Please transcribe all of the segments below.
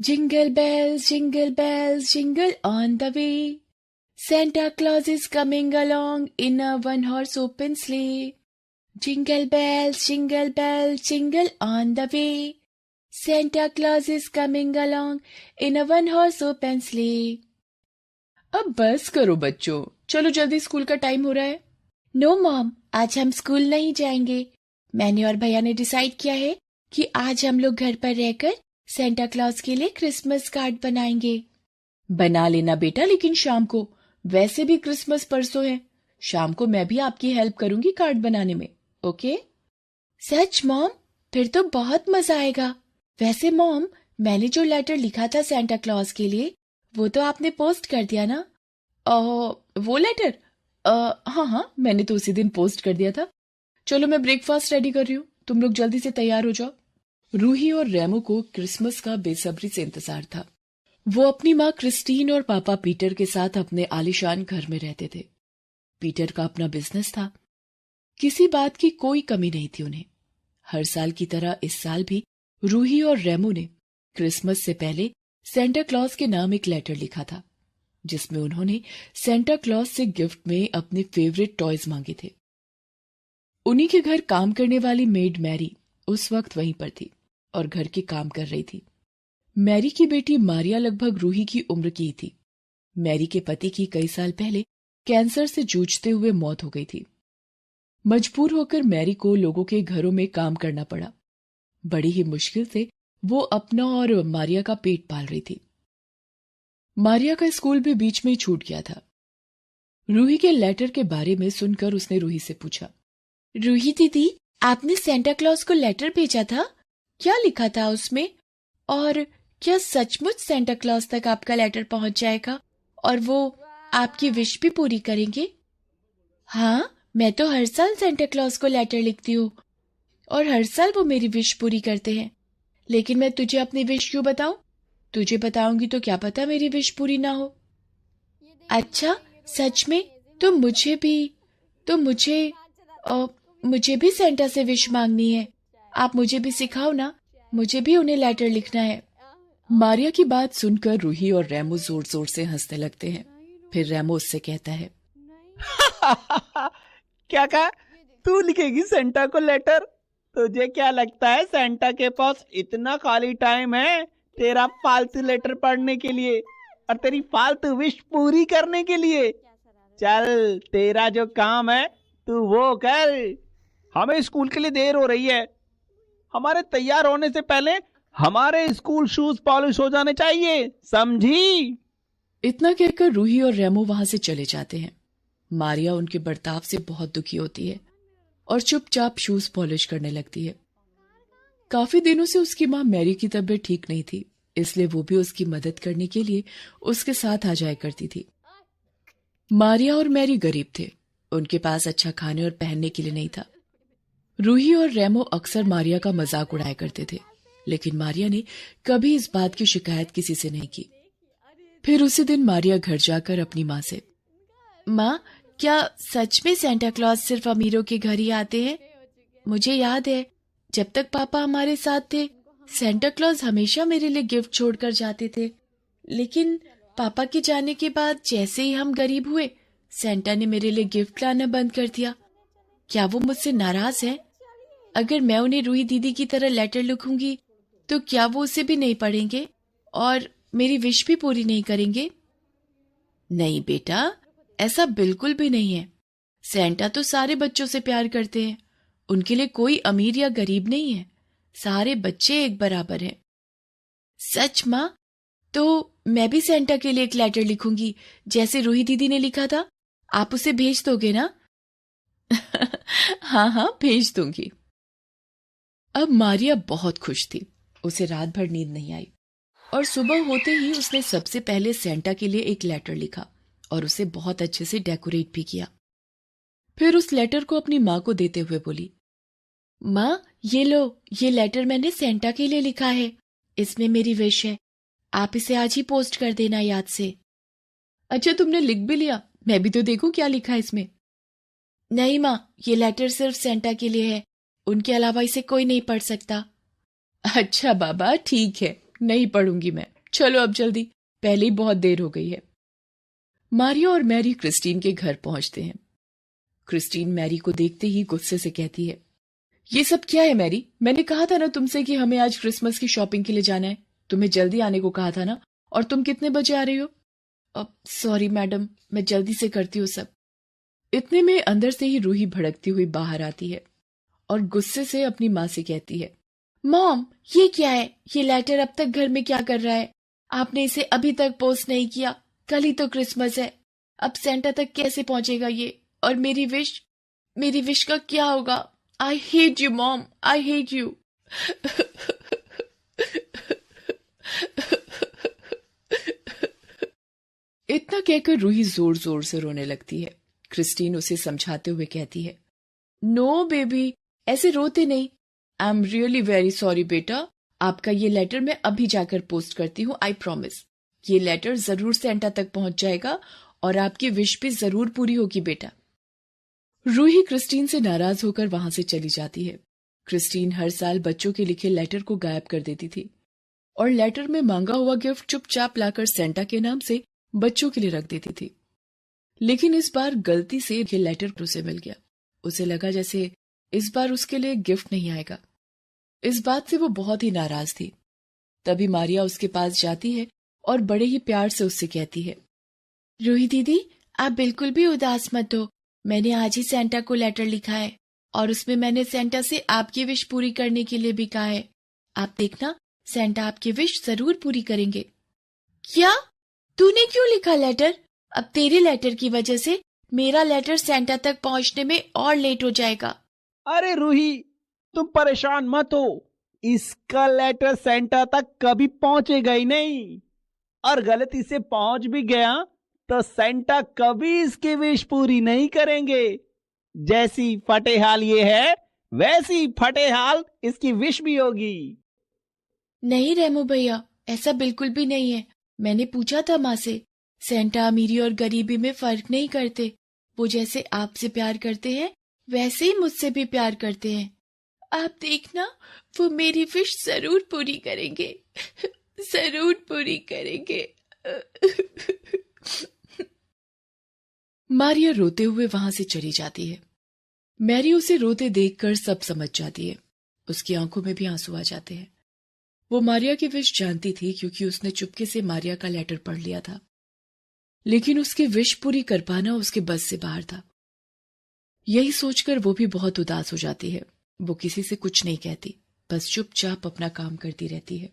jingle bells, jingle on the way. Santa Claus is coming along in a one-horse open sleigh. Jingle bells, jingle on the way. Santa Claus is coming along in a one-horse open sleigh. अब बस करो बच्चों, चलो जल्दी school का time हो रहा है। नो मॉम, आज हम स्कूल नहीं जाएंगे। मैंने और भैया ने डिसाइड किया है कि आज हम लोग घर पर रहकर सेंटा क्लॉज के लिए क्रिसमस कार्ड बनाएंगे। बना लेना बेटा, लेकिन शाम को, वैसे भी क्रिसमस परसों है। शाम को मैं भी आपकी हेल्प करूंगी कार्ड बनाने में, ओके? सच मॉम? फिर तो बहुत मजा आएगा। वैसे मॉम, मैंने जो लेटर लिखा था सेंटा क्लॉज के लिए, वो तो आपने पोस्ट कर दिया ना? वो लेटर? हाँ, मैंने तो उसी दिन पोस्ट कर दिया था। चलो मैं ब्रेकफास्ट रेडी कर रही हूँ, तुम लोग जल्दी से तैयार हो जाओ। रूही और रेमो को क्रिसमस का बेसब्री से इंतजार था। वो अपनी माँ क्रिस्टीन और पापा पीटर के साथ अपने आलीशान घर में रहते थे। पीटर का अपना बिजनेस था, किसी बात की कोई कमी नहीं थी उन्हें। हर साल की तरह इस साल भी रूही और रेमो ने क्रिसमस से पहले सेंटा क्लॉज के नाम एक लेटर लिखा था, जिसमें उन्होंने सेंटा क्लॉज से गिफ्ट में अपने फेवरेट टॉयज मांगे थे। उन्हीं के घर काम करने वाली मेड मैरी उस वक्त वहीं पर थी और घर के काम कर रही थी। मैरी की बेटी मारिया लगभग रूही की उम्र की थी। मैरी के पति की कई साल पहले कैंसर से जूझते हुए मौत हो गई थी। मजबूर होकर मैरी को लोगों के घरों में काम करना पड़ा। बड़ी ही मुश्किल से वो अपना और मारिया का पेट पाल रही थी। मारिया का स्कूल भी बीच में ही छूट गया था। रूही के लेटर के बारे में सुनकर उसने रूही से पूछा, रूही दीदी, आपने सेंटा क्लॉज को लेटर भेजा था? क्या लिखा था उसमें? और क्या सचमुच सेंटा क्लॉज तक आपका लेटर पहुंच जाएगा और वो आपकी विश भी पूरी करेंगे? हाँ, मैं तो हर साल सेंटा क्लॉज को लेटर लिखती हूँ और हर साल वो मेरी विश पूरी करते हैं। लेकिन मैं तुझे अपनी विश क्यों बताऊं? तुझे बताऊंगी तो क्या पता मेरी विश पूरी ना हो। अच्छा, सच में? तो मुझे भी सेंटा से विश मांगनी है। आप मुझे भी सिखाओ ना, मुझे भी उन्हें लेटर लिखना है। मारिया की बात सुनकर रूही और रेमो जोर जोर से हंसने लगते हैं। फिर रेमो उससे कहता है, क्या कहा? तू लिखेगी सेंटा को लेटर? तुझे क्या लगता है सेंटा के पास इतना खाली टाइम है तेरा फालतू लेटर पढ़ने के लिए और तेरी फालतू विश पूरी करने के लिए? चल, तेरा जो काम है तू वो कर। हमें स्कूल के लिए देर हो रही है। हमारे तैयार होने से पहले हमारे स्कूल शूज पॉलिश हो जाने चाहिए, समझी? इतना कहकर रूही और रेमो वहां से चले जाते हैं। मारिया उनके बर्ताव से बहुत दुखी होती है और चुपचाप शूज पॉलिश करने लगती है। काफी दिनों से उसकी माँ मैरी की तबीयत ठीक नहीं थी, इसलिए वो भी उसकी मदद करने के लिए उसके साथ आ जाया करती थी। मारिया और मैरी गरीब थे, उनके पास अच्छा खाने और पहनने के लिए नहीं था। रूही और रेमो अक्सर मारिया का मजाक उड़ाया करते थे, लेकिन मारिया ने कभी इस बात की शिकायत किसी से नहीं की। फिर उसी दिन मारिया घर जाकर अपनी माँ से, माँ, क्या सच में सेंटा क्लॉज सिर्फ अमीरों के घर ही आते हैं? मुझे याद है जब तक पापा हमारे साथ थे, सेंटा क्लॉज हमेशा मेरे लिए गिफ्ट छोड़कर जाते थे। लेकिन पापा के जाने के बाद जैसे ही हम गरीब हुए, सेंटा ने मेरे लिए गिफ्ट लाना बंद कर दिया। क्या वो मुझसे नाराज है? अगर मैं उन्हें रूही दीदी की तरह लेटर लिखूंगी तो क्या वो उसे भी नहीं पढ़ेंगे और मेरी विश भी पूरी नहीं करेंगे? नहीं बेटा, ऐसा बिल्कुल भी नहीं है। सेंटा तो सारे बच्चों से प्यार करते हैं। उनके लिए कोई अमीर या गरीब नहीं है, सारे बच्चे एक बराबर हैं। सच माँ? तो मैं भी सेंटा के लिए एक लेटर लिखूंगी जैसे रूही दीदी ने लिखा था। आप उसे भेज दोगे ना? हाँ, भेज दूंगी। अब मारिया बहुत खुश थी। उसे रात भर नींद नहीं आई और सुबह होते ही उसने सबसे पहले सेंटा के लिए एक लेटर लिखा और उसे बहुत अच्छे से डेकोरेट भी किया। फिर उस लेटर को अपनी माँ को देते हुए बोली, माँ, ये लो, ये लेटर मैंने सेंटा के लिए लिखा है। इसमें मेरी विश है। आप इसे आज ही पोस्ट कर देना याद से। अच्छा, तुमने लिख भी लिया? मैं भी तो देखूं क्या लिखा है इसमें। नहीं माँ, ये लेटर सिर्फ सेंटा के लिए है, उनके अलावा इसे कोई नहीं पढ़ सकता। अच्छा बाबा, ठीक है, नहीं पढ़ूंगी मैं, चलो अब जल्दी, पहले ही बहुत देर हो गई है। मारिया और मैरी क्रिस्टीन के घर पहुंचते हैं। क्रिस्टीन मैरी को देखते ही गुस्से से कहती है, ये सब क्या है मैरी? मैंने कहा था ना तुमसे कि हमें आज क्रिसमस की शॉपिंग के लिए जाना है। तुम्हें जल्दी आने को कहा था ना, और तुम कितने बजे आ रही हो? अब सॉरी मैडम, मैं जल्दी से करती हूँ सब। इतने में अंदर से ही रूही भड़कती हुई बाहर आती है और गुस्से से अपनी माँ से कहती है, मॉम ये क्या है? ये लेटर अब तक घर में क्या कर रहा है? आपने इसे अभी तक पोस्ट नहीं किया। कल ही तो क्रिसमस है, अब सेंटा तक कैसे पहुंचेगा ये? और मेरी विश का क्या होगा? I hate you mom, I hate you. इतना कहकर रूही जोर जोर से रोने लगती है। क्रिस्टीन उसे समझाते हुए कहती है, नो बेबी, ऐसे रोते नहीं। I am really very sorry बेटा, आपका ये लेटर मैं अभी जाकर पोस्ट करती हूँ, आई प्रॉमिस। ये लेटर जरूर सेंटा तक पहुंच जाएगा और आपकी विश भी जरूर पूरी होगी बेटा। रूही क्रिस्टीन से नाराज होकर वहां से चली जाती है। क्रिस्टीन हर साल बच्चों के लिखे लेटर को गायब कर देती थी और लेटर में मांगा हुआ गिफ्ट चुपचाप लाकर सेंटा के नाम से बच्चों के लिए रख देती थी। लेकिन इस बार गलती से ये लेटर उसे मिल गया। उसे लगा जैसे इस बार उसके लिए गिफ्ट नहीं आएगा। इस बात से वो बहुत ही नाराज थी। तभी मारिया उसके पास जाती है और बड़े ही प्यार से उससे कहती है, रूही दीदी, आप बिल्कुल भी उदास मत हो। मैंने आज ही सेंटा को लेटर लिखा है और उसमें मैंने सेंटा से आपकी विश पूरी करने के लिए भी कहा है। आप देखना, सेंटा आपकी विश जरूर पूरी करेंगे। क्या? तूने क्यों लिखा लेटर? अब तेरे लेटर की वजह से मेरा लेटर सेंटा तक पहुंचने में और लेट हो जाएगा। अरे रूही, तुम परेशान मत हो, इसका लेटर सेंटा तक कभी पहुंचेगा ही नहीं, और गलती से पहुंच भी गया तो सेंटा कभी इसकी विश पूरी नहीं करेंगे। जैसी फटेहाल ये है, वैसी फटेहाल इसकी विश भी होगी। नहीं रेमो भैया, ऐसा बिल्कुल भी नहीं है। मैंने पूछा था माँ से, सेंटा अमीरी और गरीबी में फर्क नहीं करते। वो जैसे आपसे प्यार करते हैं वैसे ही मुझसे भी प्यार करते हैं। आप देखना, वो मेरी विश जरूर पूरी करेंगे, जरूर पूरी करेंगे। मारिया रोते हुए वहां से चली जाती है। मैरी उसे रोते देखकर सब समझ जाती है। उसकी आंखों में भी आंसू आ जाते हैं। वो मारिया की विश जानती थी क्योंकि उसने चुपके से मारिया का लेटर पढ़ लिया था। लेकिन उसकी विश पूरी कर पाना उसके बस से बाहर था। यही सोचकर वो भी बहुत उदास हो जाती है। वो किसी से कुछ नहीं कहती, बस चुपचाप अपना काम करती रहती है।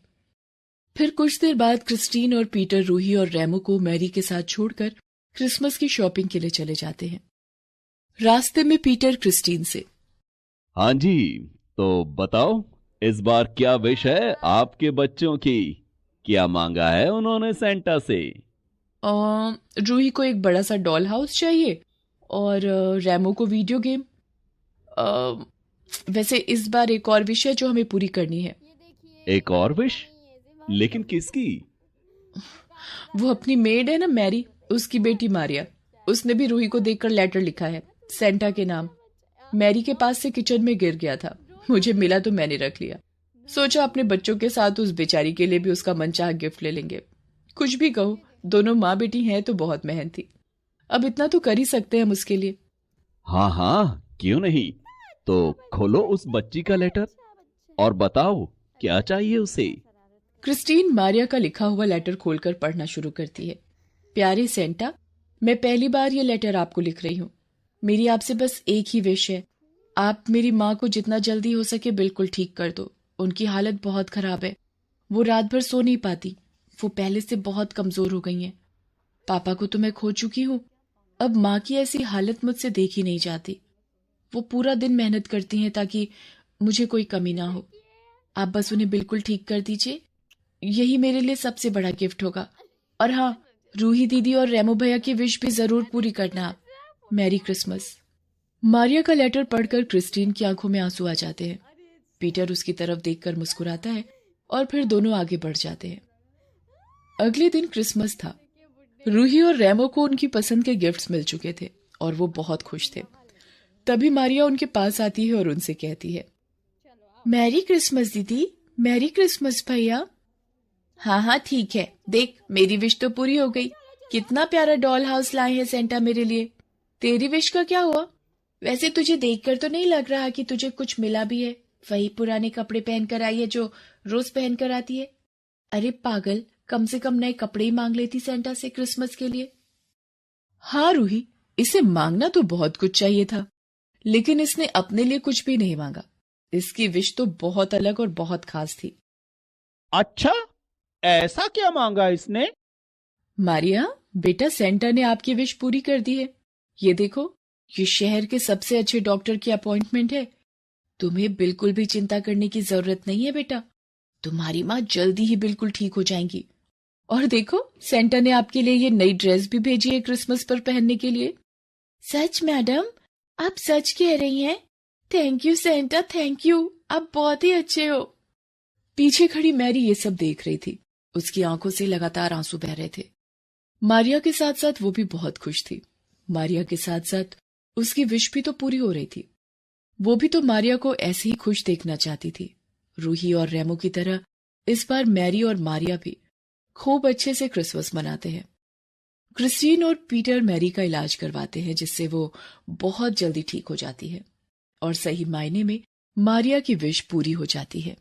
फिर कुछ देर बाद क्रिस्टीन और पीटर रूही और रेमो को मैरी के साथ छोड़कर क्रिसमस की शॉपिंग के लिए चले जाते हैं। रास्ते में पीटर क्रिस्टीन से, हाँ जी, तो बताओ इस बार क्या विश है आपके बच्चों की? क्या मांगा है उन्होंने सेंटा से? रूही को एक बड़ा सा डॉल हाउस चाहिए और रेमो को वीडियो गेम। वैसे इस बार एक और विश है जो हमें पूरी करनी है। एक और विश? लेकिन किसकी? वो अपनी मेड है ना मैरी, उसकी बेटी मारिया, उसने भी रूही को देखकर लेटर लिखा है सेंटा के नाम। मैरी के पास से किचन में गिर गया था, मुझे मिला तो मैंने रख लिया। सोचा अपने बच्चों के साथ उस बेचारी के लिए भी उसका मनचाहा गिफ्ट ले लेंगे। कुछ भी कहो, दोनों माँ बेटी हैं तो बहुत मेहनती। अब इतना तो कर ही सकते हैं हम उसके लिए। हाँ हाँ, क्यों नहीं। तो खोलो उस बच्ची का लेटर और बताओ क्या चाहिए उसे। क्रिस्टीन मारिया का लिखा हुआ लेटर खोलकर पढ़ना शुरू करती है। प्यारे सेंटा, मैं पहली बार ये लेटर आपको लिख रही हूँ। मेरी आपसे बस एक ही विश है, आप मेरी माँ को जितना जल्दी हो सके बिल्कुल ठीक कर दो। उनकी हालत बहुत खराब है, वो रात भर सो नहीं पाती। वो पहले से बहुत कमजोर हो गई हैं। पापा को तो मैं खो चुकी हूँ, अब माँ की ऐसी हालत मुझसे देखी नहीं जाती। वो पूरा दिन मेहनत करती हैं ताकि मुझे कोई कमी ना हो। आप बस उन्हें बिल्कुल ठीक कर दीजिए, यही मेरे लिए सबसे बड़ा गिफ्ट होगा। और हाँ, रूही दीदी और रेमो भैया की विश भी जरूर पूरी करना आप। Merry Christmas. मारिया का लेटर पढ़कर क्रिस्टीन की आंखों में आंसू आ जाते हैं। पीटर उसकी तरफ देखकर मुस्कुराता है और फिर दोनों आगे बढ़ जाते हैं। अगले दिन क्रिसमस था। रूही और रेमो को उनकी पसंद के गिफ्ट्स मिल चुके थे और वो बहुत खुश थे। तभी मारिया उनके पास आती है और उनसे कहती है, मैरी क्रिसमस दीदी, मैरी क्रिसमस भैया। हाँ हाँ ठीक है, देख मेरी विश तो पूरी हो गई। कितना प्यारा डॉल हाउस लाए हैं सेंटा मेरे लिए। तेरी विश का क्या हुआ? वैसे तुझे देखकर तो नहीं लग रहा कि तुझे कुछ मिला भी है। वही पुराने कपड़े पहन कर आई है जो रोज पहन कर आती है। अरे पागल, कम से कम नए कपड़े ही मांग लेती सेंटा से क्रिसमस के लिए। हाँ रूही, इसे मांगना तो बहुत कुछ चाहिए था, लेकिन इसने अपने लिए कुछ भी नहीं मांगा। इसकी विश तो बहुत अलग और बहुत खास थी। अच्छा, ऐसा क्या मांगा इसने? मारिया, बेटा सेंटा ने आपकी विश पूरी कर दी है। ये देखो, ये शहर के सबसे अच्छे डॉक्टर की अपॉइंटमेंट है। तुम्हें बिल्कुल भी चिंता करने की जरूरत नहीं है बेटा। तुम्हारी माँ जल्दी ही बिल्कुल ठीक हो जाएंगी। और देखो, सेंटा ने आपके लिए ये नई ड्रेस भी भेजी है क्रिसमस पर पहनने के लिए। सच मैडम, आप सच कह रही हैं? Thank you Santa, thank you, आप बहुत ही अच्छे हो। पीछे खड़ी मैरी ये सब देख रही थी। उसकी आंखों से लगातार आंसू बह रहे थे। मारिया के साथ साथ वो भी बहुत खुश थी। मारिया के साथ साथ उसकी विश भी तो पूरी हो रही थी। वो भी तो मारिया को ऐसे ही खुश देखना चाहती थी। रूही और रेमो की तरह इस बार मैरी और मारिया भी खूब अच्छे से क्रिसमस मनाते हैं। क्रिस्टीन और पीटर मैरी का इलाज करवाते हैं, जिससे वो बहुत जल्दी ठीक हो जाती है और सही मायने में मारिया की विश पूरी हो जाती है।